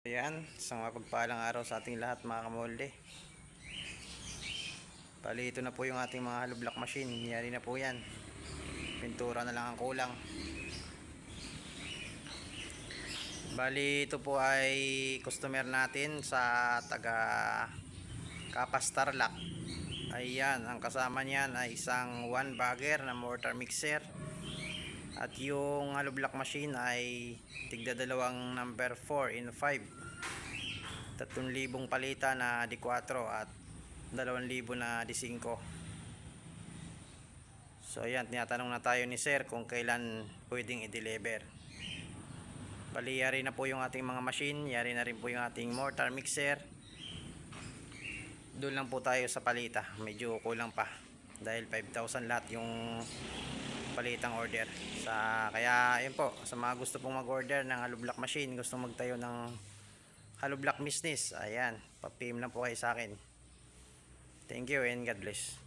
Ayan, isang mapagpalang araw sa ating lahat mga kamolde. Bali, ito na po yung ating mga hollow block machine. Niyari na po yan. Pintura na lang ang kulang. Bali, ito po ay customer natin sa taga Kapas Tarlac. Ayan, ang kasama niyan ay isang 1 bagger na mortar mixer. At yung hollow block machine ay tigda dalawang number 4 in 5. 3,000 palitan na D4 at 2,000 na D5. So ayan, tinatanong na tayo ni sir kung kailan pwedeng i-deliver. Bali, yari na po yung ating mga machine, yari na rin po yung ating mortar mixer. Doon lang po tayo sa palita, medyo kulang pa dahil 5,000 lahat yung palitang order. Kaya yun po, sa mga gusto pong mag-order ng hollow block machine, gusto magtayo ng hollow block business, ayan, pa-PM lang po kayo sa akin. Thank you and God bless.